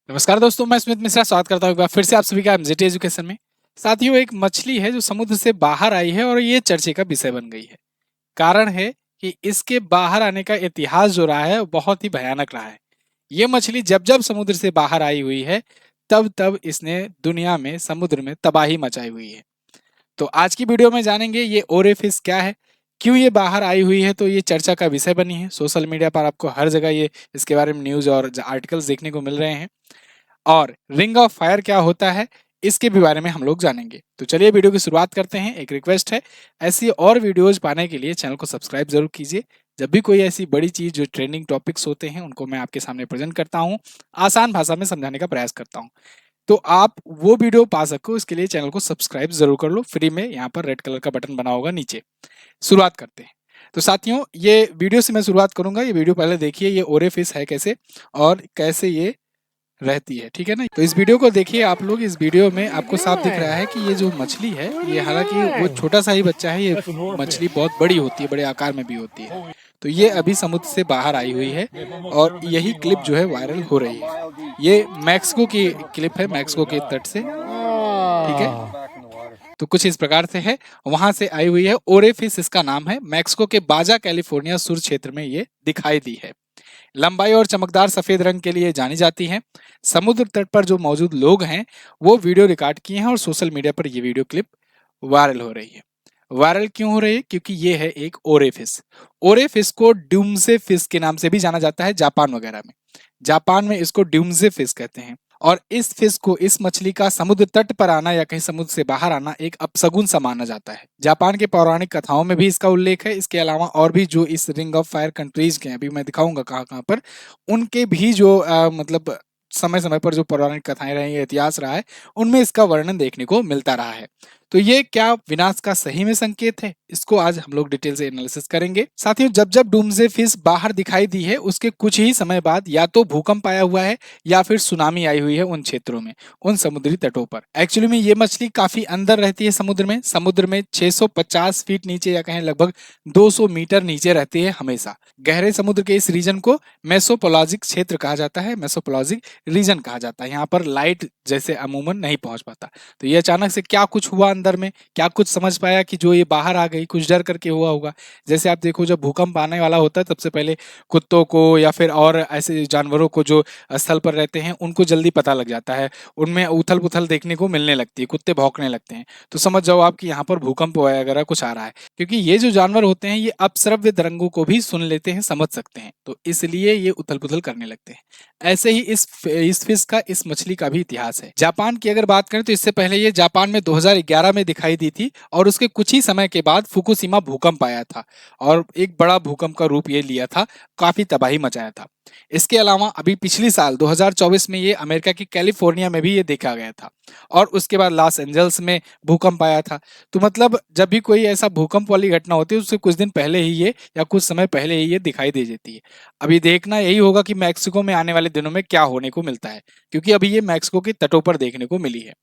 नमस्कार दोस्तों, मैं स्मित मिश्रा स्वागत करता हूँ एक बार फिर से आप सभी का एमजेटी एजुकेशन में। साथियों, एक मछली है जो समुद्र से बाहर आई है और ये चर्चे का विषय बन गई है। कारण है कि इसके बाहर आने का इतिहास जो रहा है वो बहुत ही भयानक रहा है। ये मछली जब जब समुद्र से बाहर आई हुई है तब तब इसने दुनिया में समुद्र में तबाही मचाई हुई है। तो आज की वीडियो में जानेंगे ये ओरेफिस क्या है, क्यों ये बाहर आई हुई है, तो ये चर्चा का विषय बनी है। सोशल मीडिया पर आपको हर जगह ये इसके बारे में न्यूज और आर्टिकल्स देखने को मिल रहे हैं। और रिंग ऑफ फायर क्या होता है इसके भी बारे में हम लोग जानेंगे। तो चलिए वीडियो की शुरुआत करते हैं। एक रिक्वेस्ट है, ऐसी और वीडियोज पाने के लिए चैनल को सब्सक्राइब जरूर कीजिए। जब भी कोई ऐसी बड़ी चीज जो ट्रेंडिंग टॉपिक्स होते हैं उनको मैं आपके सामने प्रेजेंट करता हूँ, आसान भाषा में समझाने का प्रयास करता हूँ। तो आप वो वीडियो पा सको इसके लिए चैनल को सब्सक्राइब जरूर कर लो। फ्री में यहाँ पर रेड कलर का बटन बना होगा नीचे। शुरुआत करते हैं। तो साथियों, ये वीडियो से मैं शुरुआत करूंगा। ये वीडियो पहले देखिए, ये ओरेफिस है कैसे और कैसे ये रहती है, ठीक है ना। तो इस वीडियो को देखिए आप लोग। इस वीडियो में आपको साफ दिख रहा है कि ये जो मछली है, ये हालांकि वो छोटा सा ही बच्चा है, ये मछली बहुत बड़ी होती है, बड़े आकार में भी होती है। तो ये अभी समुद्र से बाहर आई हुई है और यही क्लिप जो है वायरल हो रही है। ये मैक्सिको की क्लिप है, मैक्सिको के तट से, ठीक है। तो कुछ इस प्रकार से है, वहां से आई हुई है। ओरेफिस इसका नाम है। मैक्सिको के बाजा कैलिफोर्निया सुर क्षेत्र में ये दिखाई दी है। लंबाई और चमकदार सफेद रंग के लिए जानी जाती हैं। समुद्र तट पर जो मौजूद लोग हैं वो वीडियो रिकॉर्ड किए हैं और सोशल मीडिया पर ये वीडियो क्लिप वायरल हो रही है। वायरल क्यों हो रही है? क्योंकि ये है एक ओरेफिस। ओरेफिस को ड्यूम्से फिश के नाम से भी जाना जाता है जापान वगैरह में। जापान में इसको ड्यूम्से फिश कहते हैं। और इस फिश को, इस मछली का समुद्र तट पर आना या कहीं समुद्र से बाहर आना एक अपशगुन सा माना जाता है। जापान के पौराणिक कथाओं में भी इसका उल्लेख है। इसके अलावा और भी जो इस रिंग ऑफ फायर कंट्रीज के हैं, अभी मैं दिखाऊंगा कहाँ कहाँ पर, उनके भी जो मतलब समय समय पर जो पौराणिक कथाएं रही है, इतिहास रहा है, उनमें इसका वर्णन देखने को मिलता रहा है। तो ये क्या विनाश का सही में संकेत है, इसको आज हम लोग डिटेल से एनालिसिस करेंगे। साथियों, जब जब डूम्सडे फिश बाहर दिखाई दी है उसके कुछ ही समय बाद या तो भूकंप आया हुआ है या फिर सुनामी आई हुई है उन क्षेत्रों में, उन समुद्री तटों पर। एक्चुअली में ये मछली काफी अंदर रहती है समुद्र में 650 फीट नीचे या कहें लगभग 200 मीटर नीचे रहती है हमेशा। गहरे समुद्र के इस रीजन को मेसोपोलॉजिक क्षेत्र कहा जाता है, मेसोपोलॉजिक रीजन कहा जाता है। यहाँ पर लाइट जैसे अमूमन नहीं पहुंच पाता। तो ये अचानक से क्या कुछ हुआ अंदर में, क्या कुछ समझ पाया कि जो ये बाहर आ गई, कुछ डर करके हुआ होगा। जैसे आप देखो, जब भूकंप आने वाला होता है सबसे पहले कुत्तों को या फिर और ऐसे जानवरों को जो स्थल पर रहते हैं उनको जल्दी पता लग जाता है। उनमें उथल पुथल देखने को मिलने लगती है, कुत्ते भौंकने लगते हैं। तो समझ जाओ आप कि यहाँ पर भूकंप वगैरह कुछ आ रहा है। क्योंकि ये जो जानवर होते हैं ये अपश्रव्य तरंगों को भी सुन लेते हैं, समझ सकते हैं, तो इसलिए ये उथल पुथल करने लगते हैं। ऐसे ही इस फिश का, इस मछली का भी इतिहास है। जापान की अगर बात करें तो इससे पहले ये जापान में 2011 में दिखाई दी थी और उसके कुछ ही समय के बाद फुकुशिमा भूकंप आया था और एक बड़ा भूकंप का रूप ये लिया था, काफी तबाही मचाया था। इसके अलावा अभी पिछली साल 2024 में ये अमेरिका की कैलिफोर्निया में भी ये देखा गया था और उसके बाद लॉस एंजल्स में भूकंप आया था। तो मतलब जब भी कोई ऐसा भूकंप वाली घटना होती है उससे कुछ दिन पहले ही ये या कुछ समय पहले ही ये दिखाई दे जाती है। अभी देखना यही होगा कि मैक्सिको में आने वाले दिनों में क्या होने को मिलता है, क्योंकि अभी ये मैक्सिको के तटों पर देखने को मिली है।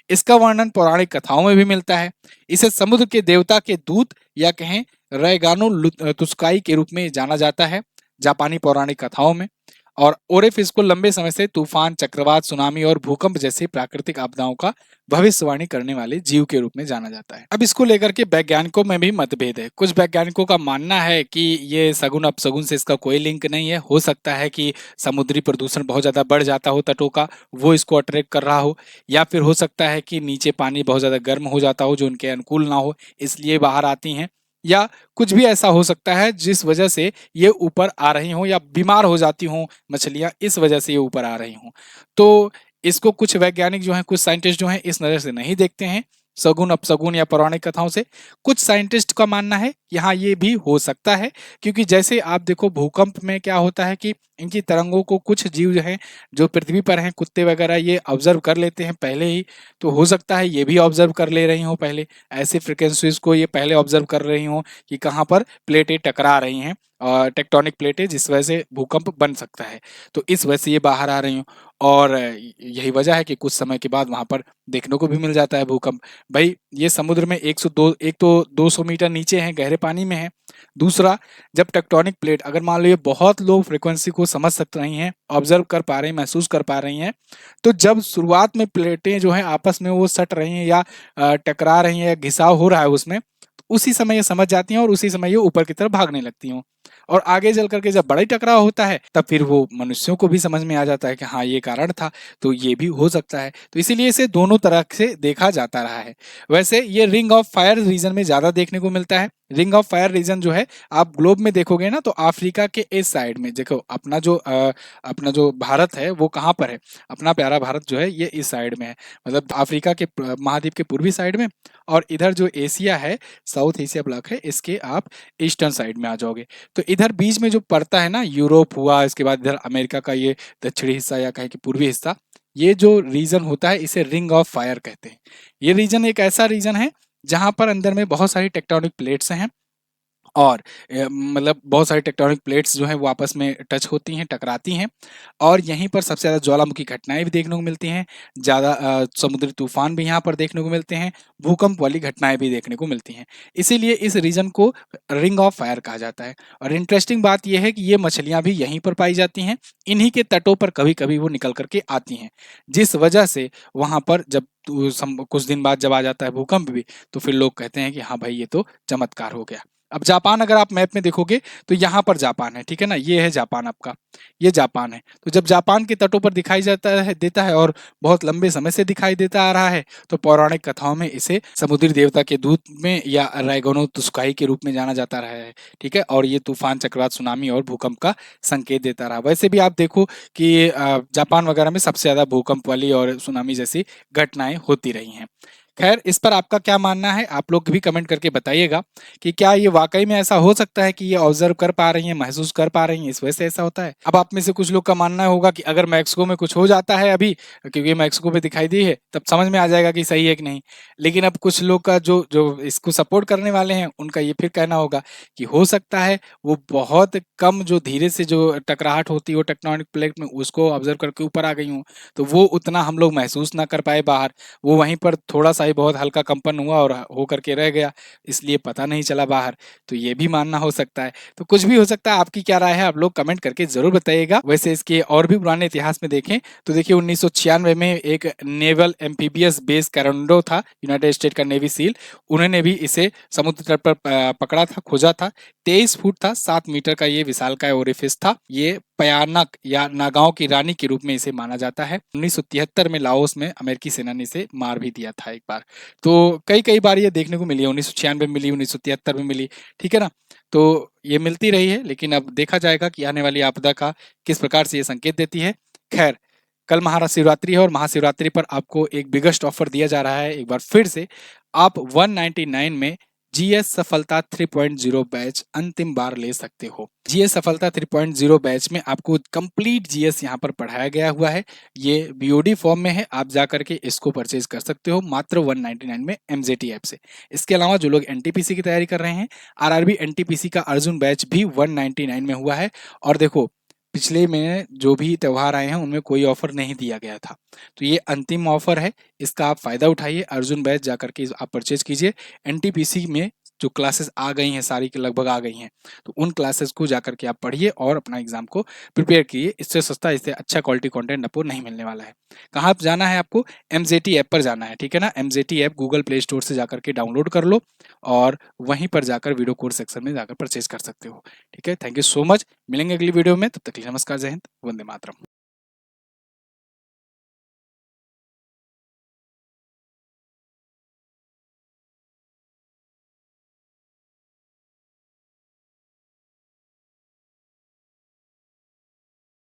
इसका वर्णन पौराणिक कथाओं में भी मिलता है। इसे समुद्र के देवता के दूत या कहें रैगानो तुस्काई के रूप में जाना जाता है जापानी पौराणिक कथाओं में। और ओरेफिस को लंबे समय से तूफान, चक्रवात, सुनामी और भूकंप जैसी प्राकृतिक आपदाओं का भविष्यवाणी करने वाले जीव के रूप में जाना जाता है। अब इसको लेकर के वैज्ञानिकों में भी मतभेद है। कुछ वैज्ञानिकों का मानना है कि ये सगुन अपसगुन से इसका कोई लिंक नहीं है। हो सकता है कि समुद्री प्रदूषण बहुत ज्यादा बढ़ जाता हो तटों का, वो इसको अट्रैक्ट कर रहा हो, या फिर हो सकता है कि नीचे पानी बहुत ज्यादा गर्म हो जाता हो जो उनके अनुकूल ना हो, इसलिए बाहर आती हैं। या कुछ भी ऐसा हो सकता है जिस वजह से ये ऊपर आ रही हों या बीमार हो जाती हों मछलियां, इस वजह से ये ऊपर आ रही हों। तो इसको कुछ वैज्ञानिक जो हैं, कुछ साइंटिस्ट जो हैं, इस नज़र से नहीं देखते हैं, सगुन अपसगुन या पौराणिक कथाओं से। कुछ साइंटिस्ट का मानना है कि हाँ, ये भी हो सकता है, क्योंकि जैसे आप देखो भूकंप में क्या होता है कि इनकी तरंगों को कुछ जीव जो हैं, जो पृथ्वी पर हैं, कुत्ते वगैरह, ये ऑब्जर्व कर लेते हैं पहले ही। तो हो सकता है ये भी ऑब्जर्व कर ले रही हों पहले, ऐसे फ्रिक्वेंसीज को ये पहले ऑब्जर्व कर रही हों कि कहाँ पर प्लेटें टकरा रही हैं टेक्टोनिक प्लेटें जिस वजह से भूकंप बन सकता है। तो इस वजह से ये बाहर आ रही हूँ और यही वजह है कि कुछ समय के बाद वहां पर देखने को भी मिल जाता है भूकंप। भाई ये समुद्र में 102 एक तो 200 मीटर नीचे है, गहरे पानी में है। दूसरा, जब टेक्टोनिक प्लेट अगर मान लो ये बहुत लो फ्रिक्वेंसी को समझ सक रही हैं, ऑब्जर्व कर पा रही हैं, महसूस कर पा रही हैं, तो जब शुरुआत में प्लेटें जो है आपस में वो सट रही हैं या टकरा रही हैं या घिसाव हो रहा है उसमें, उसी समय ये समझ जाती हैं और उसी समय ये ऊपर की तरफ भागने लगती हैं। और आगे चल करके जब बड़ा ही टकराव होता है तब फिर वो मनुष्यों को भी समझ में आ जाता है कि हाँ ये कारण था, तो ये भी हो सकता है। तो इसीलिए इसे दोनों तरह से देखा जाता रहा है। वैसे ये रिंग ऑफ फायर रीजन में ज्यादा देखने को मिलता है। रिंग ऑफ फायर रीजन जो है आप ग्लोब में देखोगे ना, तो अफ्रीका के इस साइड में देखो, अपना जो भारत है वो कहाँ पर है, अपना प्यारा भारत जो है ये इस साइड में है, मतलब अफ्रीका के महाद्वीप के पूर्वी साइड में। और इधर जो एशिया है, साउथ एशिया ब्लॉक है, इसके आप ईस्टर्न साइड में आ जाओगे। तो इधर बीच में जो पड़ता है ना, यूरोप हुआ, इसके बाद इधर अमेरिका का ये दक्षिणी हिस्सा या कहें कि पूर्वी हिस्सा, ये जो रीजन होता है इसे रिंग ऑफ फायर कहते हैं। ये रीजन एक ऐसा रीजन है जहां पर अंदर में बहुत सारी टेक्टोनिक प्लेट्स हैं और मतलब बहुत सारी टेक्टोनिक प्लेट्स जो हैं वो आपस में टच होती हैं, टकराती हैं, और यहीं पर सबसे ज़्यादा ज्वालामुखी घटनाएं भी देखने को मिलती हैं। ज़्यादा समुद्री तूफान भी यहाँ पर देखने को मिलते हैं, भूकंप वाली घटनाएं भी देखने को मिलती हैं। इसीलिए इस रीजन को रिंग ऑफ फायर कहा जाता है। और इंटरेस्टिंग बात यह है कि ये मछलियां भी यहीं पर पाई जाती हैं, इन्हीं के तटों पर कभी कभी वो निकल करके आती हैं, जिस वजह से वहां पर जब कुछ दिन बाद जब आ जाता है भूकंप भी, तो फिर लोग कहते हैं कि हाँ भाई ये तो चमत्कार हो गया। अब जापान अगर आप मैप में देखोगे तो यहाँ पर जापान है, ठीक है ना, ये है जापान आपका, ये जापान है। तो जब जापान के तटों पर दिखाई देता है और बहुत लंबे समय से दिखाई देता आ रहा है, तो पौराणिक कथाओं में इसे समुद्री देवता के दूत में या रैगोनो तुस्काई के रूप में जाना जाता रहा है, ठीक है। और ये तूफान, चक्रवात, सुनामी और भूकंप का संकेत देता रहा। वैसे भी आप देखो कि जापान वगैरह में सबसे ज्यादा भूकंप वाली और सुनामी जैसी घटनाएं होती रही हैं। खैर, इस पर आपका क्या मानना है, आप लोग भी कमेंट करके बताइएगा कि क्या ये वाकई में ऐसा हो सकता है कि ये ऑब्जर्व कर पा रही हैं, महसूस कर पा रही हैं, इस वजह से ऐसा होता है। अब आप में से कुछ लोग का मानना होगा कि अगर मैक्सिको में कुछ हो जाता है अभी, क्योंकि मैक्सिको में दिखाई दी है, तब समझ में आ जाएगा कि सही है कि नहीं। लेकिन अब कुछ लोग का जो जो इसको सपोर्ट करने वाले हैं, उनका ये फिर कहना होगा कि हो सकता है वो बहुत कम, जो धीरे से जो टकराहट होती है वो टेक्टोनिक प्लेट में, उसको ऑब्जर्व करके ऊपर आ गई हूँ, तो वो उतना हम लोग महसूस ना कर पाए बाहर, वो वहीं पर थोड़ा सा ही बहुत हल्का कंपन हुआ और हो करके रह गया, इसलिए पता नहीं चला बाहर। तो ये भी मानना हो सकता है। तो कुछ भी हो सकता है, आपकी क्या राय है आप लोग कमेंट करके जरूर बताइएगा। वैसे इसके और भी पुराने इतिहास में देखें तो देखिए 1996 में एक नेवल एम्फीबियस बेस कैरोंडो था, यूनाइटेड स्टेट का नेवी सील, उन्होंने भी इसे समुद्र तट पर पकड़ा था, खोजा था। 23 फुट था, 7 मीटर का ये विशालकाय ओरिफिस था। ये पयानक या नागाओं की रानी के रूप में इसे माना जाता है। 1973 में लाओस में अमेरिकी सेना ने इसे मार भी दिया था एक बार। तो कई कई बार ये देखने को मिली है, 1996 में मिली, 1973 में मिली, ठीक है ना। तो ये मिलती रही है, लेकिन अब देखा जाएगा कि आने वाली आपदा का किस प्रकार से ये संकेत देती है। खैर, कल महाशिवरात्रि है और महाशिवरात्रि पर आपको एक बिगेस्ट ऑफर दिया जा रहा है एक बार फिर से। आप 199 में जीएस सफलता 3.0 बैच अंतिम बार ले सकते हो। जीएस सफलता 3.0 बैच में आपको कंप्लीट जीएस यहाँ पर पढ़ाया गया हुआ है। ये बीओडी फॉर्म में है, आप जा करके इसको परचेज कर सकते हो मात्र 199 में एमजेटी ऐप से। इसके अलावा जो लोग एनटीपीसी की तैयारी कर रहे हैं, आरआरबी एनटीपीसी का अर्जुन बैच भी 199 में हुआ है। और देखो, पिछले में जो भी त्यौहार आए हैं उनमें कोई ऑफर नहीं दिया गया था, तो ये अंतिम ऑफर है, इसका आप फायदा उठाइए। अर्जुन बैच जाकर के आप परचेज कीजिए। एनटीपीसी में जो क्लासेस आ गई हैं, सारी के लगभग आ गई हैं, तो उन क्लासेस को जाकर के आप पढ़िए और अपना एग्जाम को प्रिपेयर कीजिए। इससे सस्ता, इससे अच्छा क्वालिटी कंटेंट आपको नहीं मिलने वाला है। कहाँ जाना है आपको, एमजेटी ऐप पर जाना है, ठीक है ना। MJT app Google play store से जाकर के डाउनलोड कर लो और वहीं पर जाकर वीडियो कोर्स सेक्शन में जाकर परचेज कर सकते हो, ठीक है। थैंक यू सो मच, मिलेंगे अगली वीडियो में, तब तक के लिए नमस्कार, जय हिंद, वंदे मातरम।